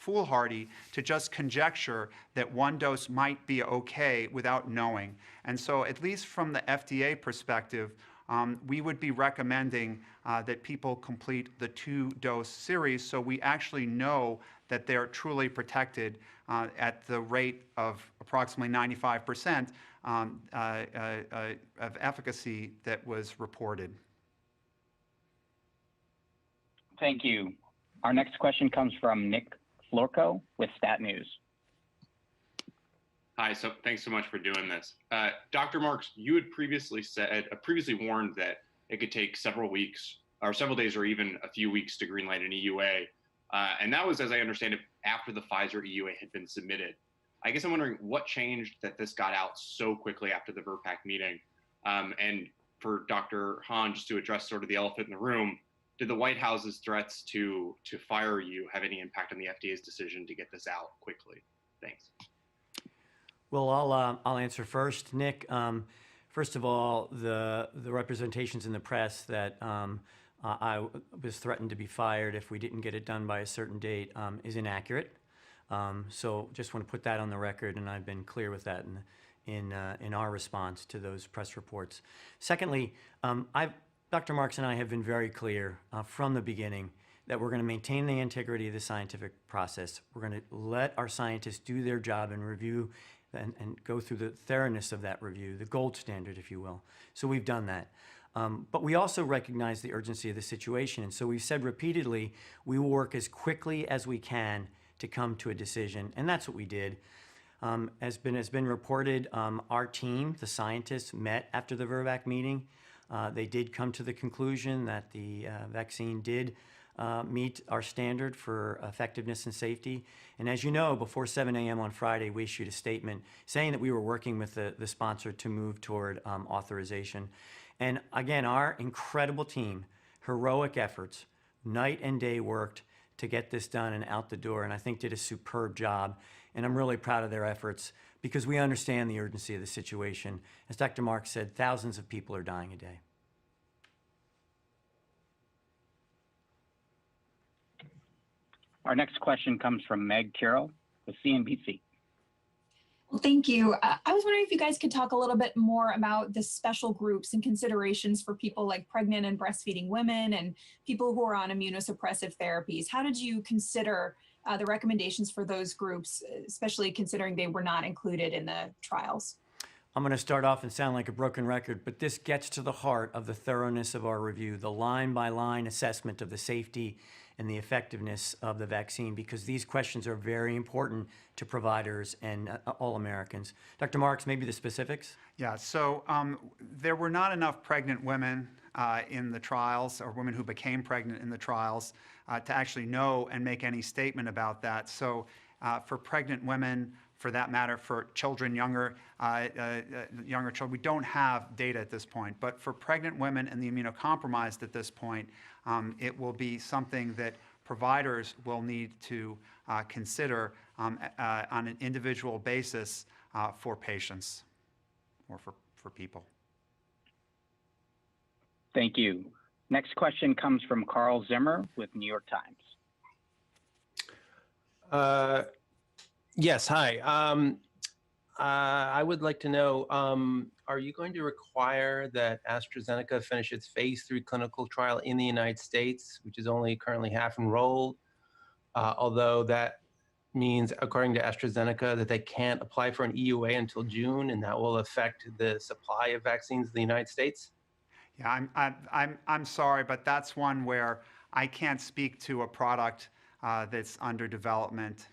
foolhardy to just conjecture that one dose might be okay without knowing. And so at least from the FDA perspective, we would be recommending that people complete the 2-dose series so we actually know that they're truly protected at the rate of approximately 95% of efficacy that was reported. Thank you. Our next question comes from Nick Florco with Stat News. Hi, so thanks so much for doing this. Dr. Marks, you had previously warned that it could take several weeks or several days or even a few weeks to greenlight an EUA. And that was, as I understand it, after the Pfizer EUA had been submitted. I guess I'm wondering what changed that this got out so quickly after the VRBPAC meeting. And for Dr. Hahn, just to address sort of the elephant in the room, did the White House's threats to fire you have any impact on the FDA's decision to get this out quickly? Thanks. Well, I'll answer first, Nick. First of all, the representations in the press that I was threatened to be fired if we didn't get it done by a certain date is inaccurate. So just want to put that on the record, and I've been clear with that in our response to those press reports. Secondly, Dr. Marks and I have been very clear from the beginning that we're going to maintain the integrity of the scientific process. We're going to let our scientists do their job and review and go through the thoroughness of that review, the gold standard, if you will. So we've done that. But we also recognize the urgency of the situation. And so we've said repeatedly, we will work as quickly as we can to come to a decision. And that's what we did. As been reported, our team, the scientists, met after the VRBPAC meeting. They did come to the conclusion that the vaccine did meet our standard for effectiveness and safety. And as you know, before 7 a.m. on Friday, we issued a statement saying that we were working with the sponsor to move toward authorization. And again, our incredible team, heroic efforts, night and day worked to get this done and out the door, and I think did a superb job. And I'm really proud of their efforts because we understand the urgency of the situation. As Dr. Marks said, thousands of people are dying a day. Our next question comes from Meg Carroll with CNBC. Well, thank you. I was wondering if you guys could talk a little bit more about the special groups and considerations for people like pregnant and breastfeeding women and people who are on immunosuppressive therapies. How did you consider the recommendations for those groups, especially considering they were not included in the trials? I'm going to start off and sound like a broken record, but this gets to the heart of the thoroughness of our review, the line-by-line assessment of the safety and the effectiveness of the vaccine, because these questions are very important to providers and all Americans. Dr. Marks, maybe the specifics? Yeah, so there were not enough pregnant women in the trials, or women who became pregnant in the trials, to actually know and make any statement about that. So for pregnant women, for that matter, for children, younger children, we don't have data at this point. But for pregnant women and the immunocompromised at this point, it will be something that providers will need to consider on an individual basis for patients or for people. Thank you. Next question comes from Carl Zimmer with New York Times. Yes, hi. I would like to know, are you going to require that AstraZeneca finish its phase 3 clinical trial in the United States, which is only currently half enrolled, although that means, according to AstraZeneca, that they can't apply for an EUA until June, and that will affect the supply of vaccines in the United States? Yeah, I'm sorry, but that's one where I can't speak to a product that's under development.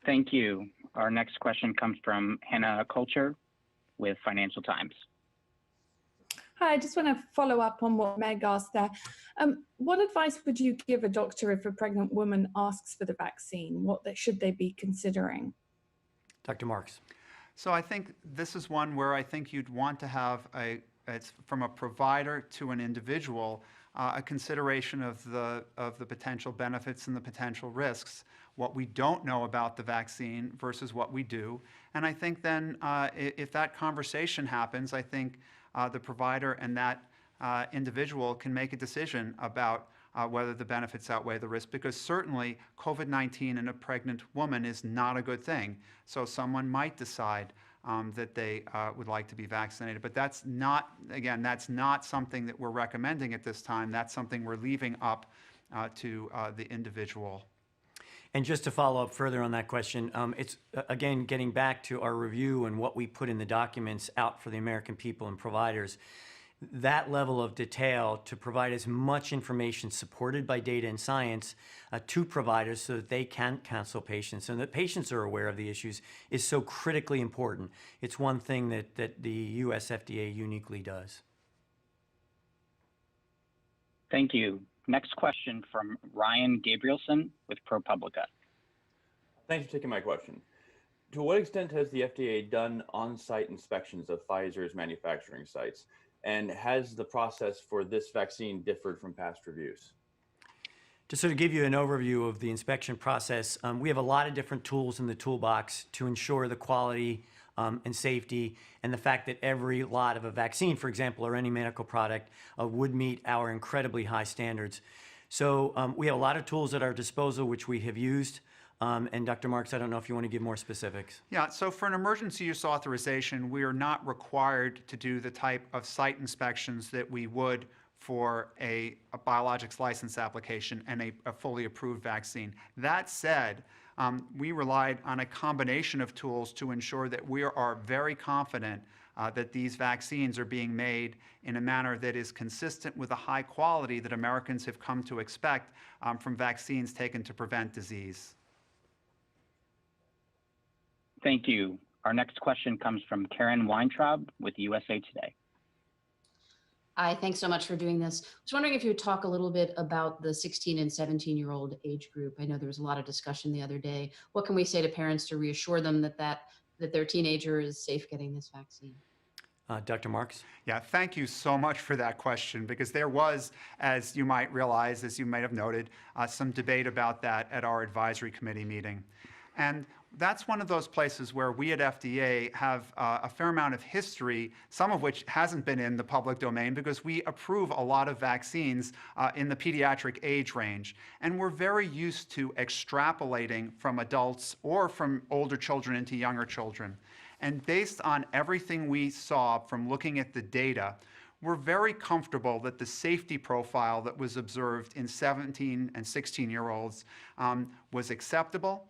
Thank you. Our next question comes from Hannah Culture with Financial Times. Hi, I just want to follow up on what Meg asked there. What advice would you give a doctor if a pregnant woman asks for the vaccine? What should they be considering? Dr. Marks. So I think this is one where I think you'd want to have it's from a provider to an individual, a consideration of the potential benefits and the potential risks, what we don't know about the vaccine versus what we do. And I think then if that conversation happens, I think the provider and that individual can make a decision about whether the benefits outweigh the risk, because certainly COVID-19 in a pregnant woman is not a good thing. So someone might decide that they would like to be vaccinated. But that's not, again, that's not something that we're recommending at this time. That's something we're leaving up to the individual. And just to follow up further on that question, it's again getting back to our review and what we put in the documents out for the American people and providers. That level of detail to provide as much information supported by data and science to providers so that they can counsel patients and that patients are aware of the issues is so critically important. It's one thing that the US FDA uniquely does. Thank you. Next question from Ryan Gabrielson with ProPublica. Thanks for taking my question. To what extent has the FDA done on-site inspections of Pfizer's manufacturing sites? And has the process for this vaccine differed from past reviews? To sort of give you an overview of the inspection process, we have a lot of different tools in the toolbox to ensure the quality and safety, and the fact that every lot of a vaccine, for example, or any medical product would meet our incredibly high standards. So we have a lot of tools at our disposal which we have used. And Dr. Marks, I don't know if you want to give more specifics. Yeah, so for an emergency use authorization, we are not required to do the type of site inspections that we would for a biologics license application and a fully approved vaccine. That said, we relied on a combination of tools to ensure that we are very confident that these vaccines are being made in a manner that is consistent with the high quality that Americans have come to expect from vaccines taken to prevent disease. Thank you. Our next question comes from Karen Weintraub with USA Today. Hi, thanks so much for doing this. I was wondering if you would talk a little bit about the 16 and 17-year-old age group. I know there was a lot of discussion the other day. What can we say to parents to reassure them that their teenager is safe getting this vaccine? Dr. Marks? Yeah, thank you so much for that question, because there was, as you might realize, as you might have noted, some debate about that at our advisory committee meeting. And that's one of those places where we at FDA have a fair amount of history, some of which hasn't been in the public domain because we approve a lot of vaccines in the pediatric age range. And we're very used to extrapolating from adults or from older children into younger children. And based on everything we saw from looking at the data, we're very comfortable that the safety profile that was observed in 17 and 16-year-olds was acceptable.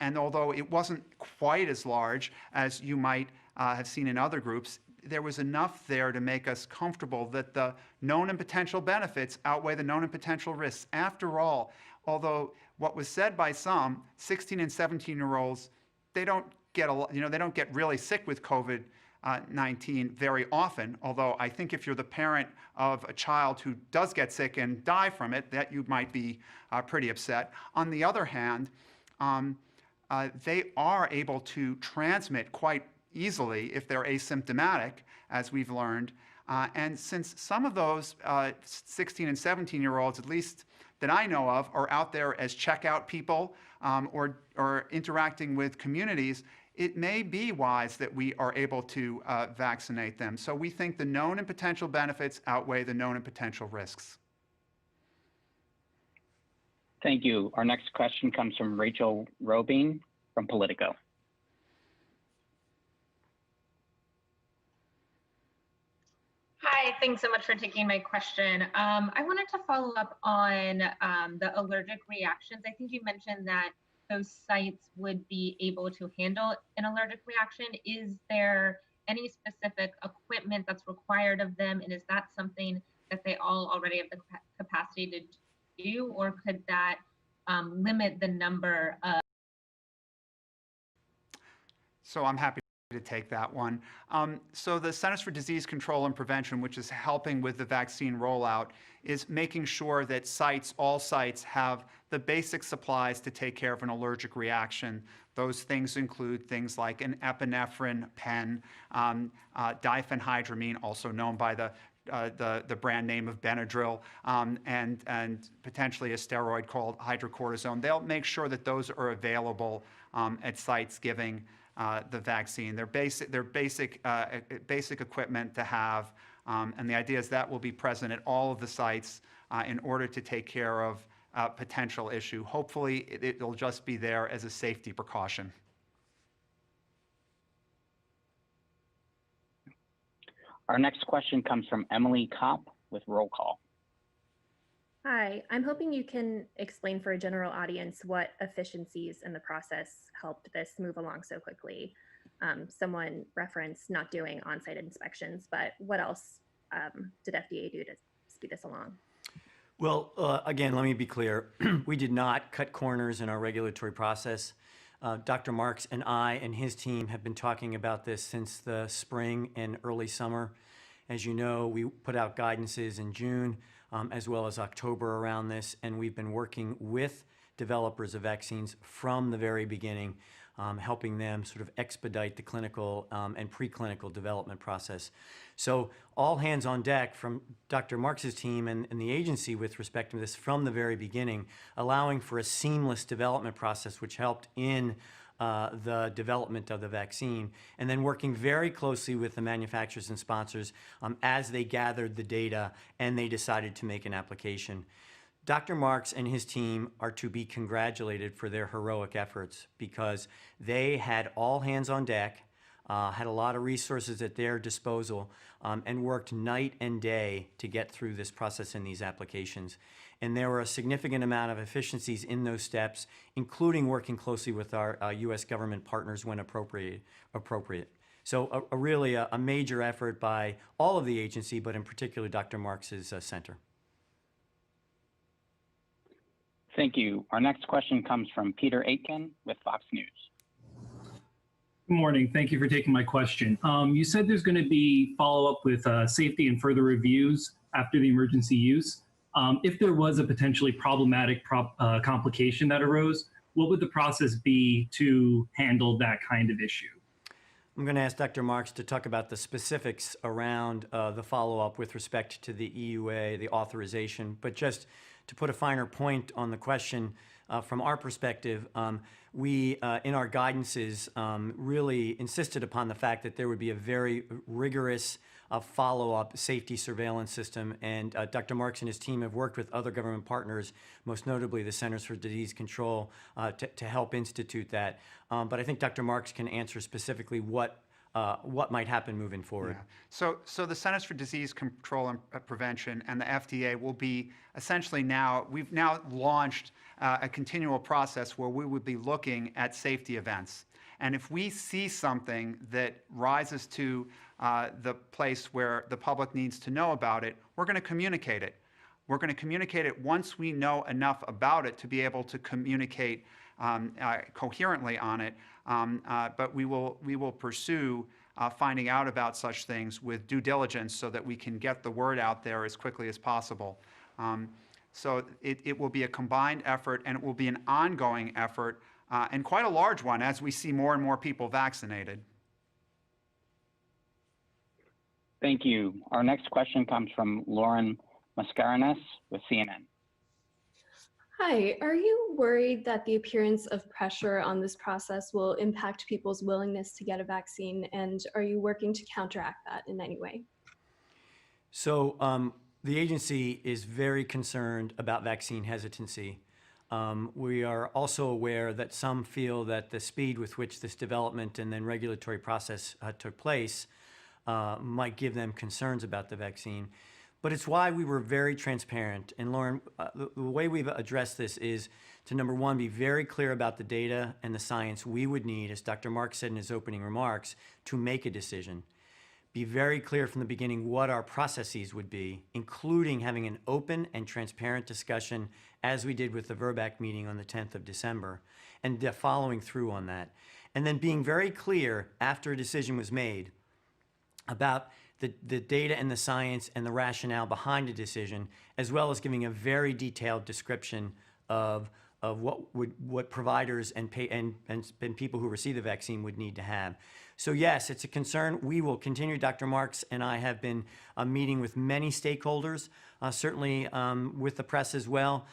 And although it wasn't quite as large as you might have seen in other groups, there was enough there to make us comfortable that the known and potential benefits outweigh the known and potential risks. After all, although what was said by some, 16 and 17-year-olds, they don't get really sick with COVID-19 very often, although I think if you're the parent of a child who does get sick and die from it, that you might be pretty upset. On the other hand, they are able to transmit quite easily if they're asymptomatic, as we've learned. And since some of those 16 and 17-year-olds, at least that I know of, are out there as checkout people or interacting with communities, it may be wise that we are able to vaccinate them. So we think the known and potential benefits outweigh the known and potential risks. Thank you. Our next question comes from Rachel Robin from Politico. Hi, thanks so much for taking my question. I wanted to follow up on the allergic reactions. I think you mentioned that those sites would be able to handle an allergic reaction. Is there any specific equipment that's required of them? And is that something that they all already have the capacity to do, or could that limit the number of? So I'm happy to take that one. So the Centers for Disease Control and Prevention, which is helping with the vaccine rollout, is making sure that all sites have the basic supplies to take care of an allergic reaction. Those things include things like an epinephrine pen, diphenhydramine, also known by the brand name of Benadryl, and potentially a steroid called hydrocortisone. They'll make sure that those are available at sites giving the vaccine. They're basic equipment to have, and the idea is that will be present at all of the sites in order to take care of a potential issue. Hopefully, it'll just be there as a safety precaution. Our next question comes from Emily Kopp with Roll Call. Hi, I'm hoping you can explain for a general audience what efficiencies in the process helped this move along so quickly. Someone referenced not doing on-site inspections, but what else did FDA do to speed this along? Well, again, let me be clear. We did not cut corners in our regulatory process. Dr. Marks and I and his team have been talking about this since the spring and early summer. As you know, we put out guidances in June as well as October around this, and we've been working with developers of vaccines from the very beginning, helping them sort of expedite the clinical and preclinical development process. So all hands on deck from Dr. Marks's team and the agency with respect to this from the very beginning, allowing for a seamless development process, which helped in the development of the vaccine, and then working very closely with the manufacturers and sponsors as they gathered the data and they decided to make an application. Dr. Marks and his team are to be congratulated for their heroic efforts because they had all hands on deck, had a lot of resources at their disposal, and worked night and day to get through this process in these applications. And there were a significant amount of efficiencies in those steps, including working closely with our U.S. government partners when appropriate. So really a major effort by all of the agency, but in particular Dr. Marks's center. Thank you. Our next question comes from Peter Aitken with Fox News. Good morning. Thank you for taking my question. You said there's going to be follow-up with safety and further reviews after the emergency use. If there was a potentially problematic complication that arose, what would the process be to handle that kind of issue? I'm going to ask Dr. Marks to talk about the specifics around the follow-up with respect to the EUA, the authorization, but just to put a finer point on the question, from our perspective, we, in our guidances, really insisted upon the fact that there would be a very rigorous follow-up safety surveillance system, and Dr. Marks and his team have worked with other government partners, most notably the Centers for Disease Control, to help institute that. But I think Dr. Marks can answer specifically what might happen moving forward. Yeah. So the Centers for Disease Control and Prevention and the FDA will be essentially we've now launched a continual process where we would be looking at safety events. And if we see something that rises to the place where the public needs to know about it, we're going to communicate it. We're going to communicate it once we know enough about it to be able to communicate coherently on it. But we will pursue finding out about such things with due diligence so that we can get the word out there as quickly as possible. So it will be a combined effort, and it will be an ongoing effort, and quite a large one as we see more and more people vaccinated. Thank you. Our next question comes from Lauren Mascarenhas with CNN. Hi, are you worried that the appearance of pressure on this process will impact people's willingness to get a vaccine, and are you working to counteract that in any way? So the agency is very concerned about vaccine hesitancy. We are also aware that some feel that the speed with which this development and then regulatory process took place might give them concerns about the vaccine. But it's why we were very transparent. And Lauren, the way we've addressed this is to, number one, be very clear about the data and the science we would need, as Dr. Marks said in his opening remarks, to make a decision. Be very clear from the beginning what our processes would be, including having an open and transparent discussion, as we did with the VRBPAC meeting on the 10th of December, and following through on that. And then being very clear after a decision was made about the data and the science and the rationale behind a decision, as well as giving a very detailed description of what providers and people who receive the vaccine would need to have. So yes, it's a concern. We will continue. Dr. Marks and I have been meeting with many stakeholders, certainly with the press as well,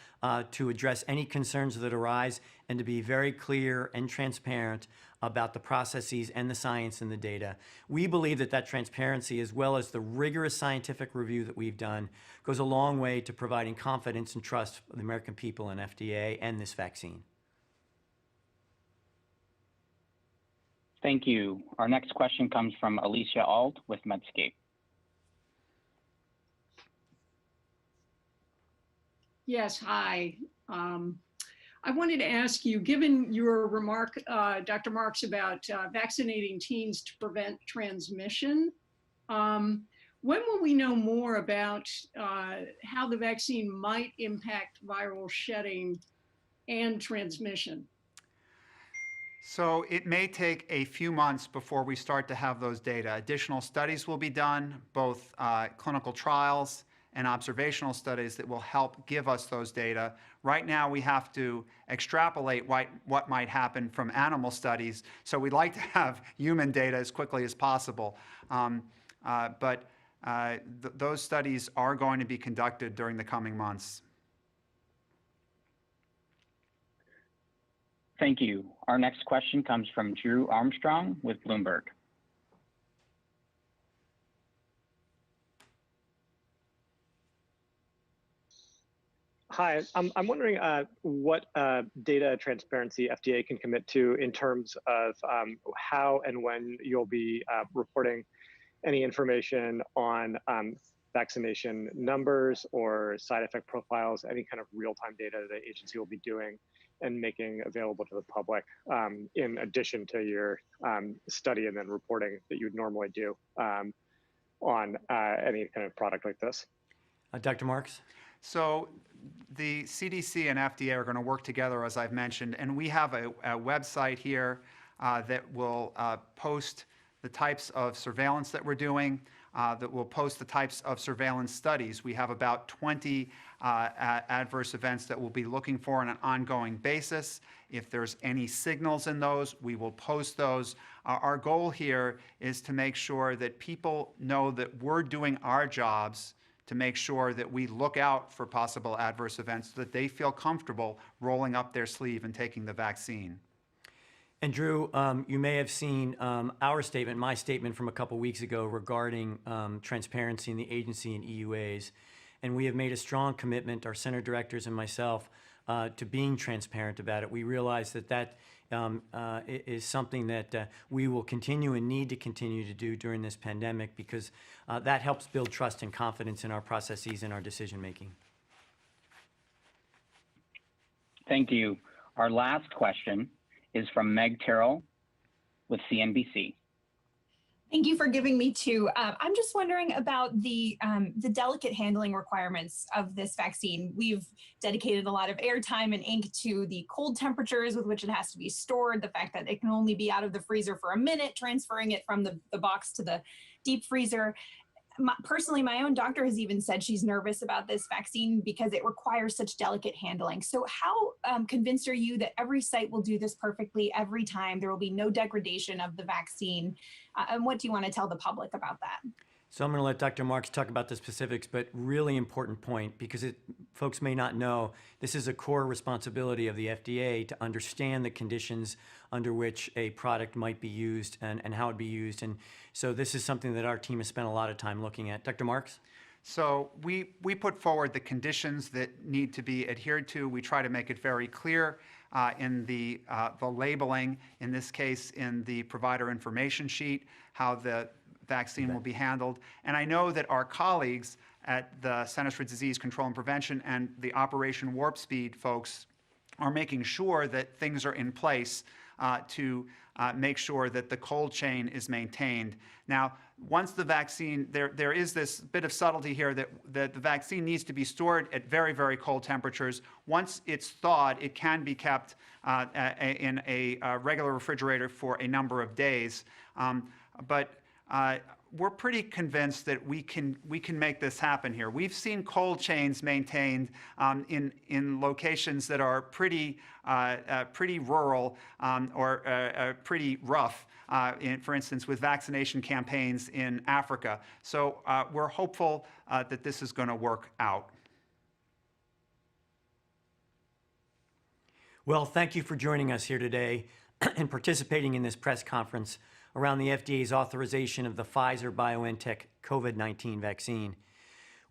to address any concerns that arise and to be very clear and transparent about the processes and the science and the data. We believe that that transparency, as well as the rigorous scientific review that we've done, goes a long way to providing confidence and trust for the American people and FDA and this vaccine. Thank you. Our next question comes from Alicia Auld with Medscape. Yes, hi. I wanted to ask you, given your remark, Dr. Marks, about vaccinating teens to prevent transmission, when will we know more about how the vaccine might impact viral shedding and transmission? So it may take a few months before we start to have those data. Additional studies will be done, both clinical trials and observational studies that will help give us those data. Right now, we have to extrapolate what might happen from animal studies. So we'd like to have human data as quickly as possible. Those studies are going to be conducted during the coming months. Thank you. Our next question comes from Drew Armstrong with Bloomberg. Hi, I'm wondering what data transparency FDA can commit to in terms of how and when you'll be reporting any information on vaccination numbers or side effect profiles, any kind of real-time data the agency will be doing and making available to the public, in addition to your study and then reporting that you'd normally do on any kind of product like this. Dr. Marks? So the CDC and FDA are going to work together, as I've mentioned, and we have a website here that will post the types of surveillance that we're doing, that will post the types of surveillance studies. We have about 20 adverse events that we'll be looking for on an ongoing basis. If there's any signals in those, we will post those. Our goal here is to make sure that people know that we're doing our jobs to make sure that we look out for possible adverse events so that they feel comfortable rolling up their sleeve and taking the vaccine. And Drew, you may have seen our statement, my statement from a couple weeks ago regarding transparency in the agency and EUAs. And we have made a strong commitment, our center directors and myself, to being transparent about it. We realize that that is something that we will continue and need to continue to do during this pandemic, because that helps build trust and confidence in our processes and our decision making. Thank you. Our last question is from Meg Terrell with CNBC. Thank you for giving me two. I'm just wondering about the delicate handling requirements of this vaccine. We've dedicated a lot of airtime and ink to the cold temperatures with which it has to be stored, the fact that it can only be out of the freezer for a minute, transferring it from the box to the deep freezer. Personally, my own doctor has even said she's nervous about this vaccine because it requires such delicate handling. So how convinced are you that every site will do this perfectly every time? There will be no degradation of the vaccine. And what do you want to tell the public about that? So I'm going to let Dr. Marks talk about the specifics, but really important point, because folks may not know, this is a core responsibility of the FDA to understand the conditions under which a product might be used and how it be used. And so this is something that our team has spent a lot of time looking at. Dr. Marks? So we put forward the conditions that need to be adhered to. We try to make it very clear in the labeling, in this case in the provider information sheet, how the vaccine will be handled. And I know that our colleagues at the Centers for Disease Control and Prevention and the Operation Warp Speed folks are making sure that things are in place to make sure that the cold chain is maintained. Now, once the vaccine, there is this bit of subtlety here that the vaccine needs to be stored at very, very cold temperatures. Once it's thawed, it can be kept in a regular refrigerator for a number of days. we're pretty convinced that we can make this happen here. We've seen cold chains maintained in locations that are pretty rural or pretty rough. For instance, with vaccination campaigns in Africa. So we're hopeful that this is going to work out. Well, thank you for joining us here today and participating in this press conference around the FDA's authorization of the Pfizer-BioNTech COVID-19 vaccine.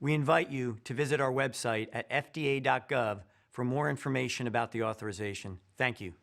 We invite you to visit our website at fda.gov for more information about the authorization. Thank you.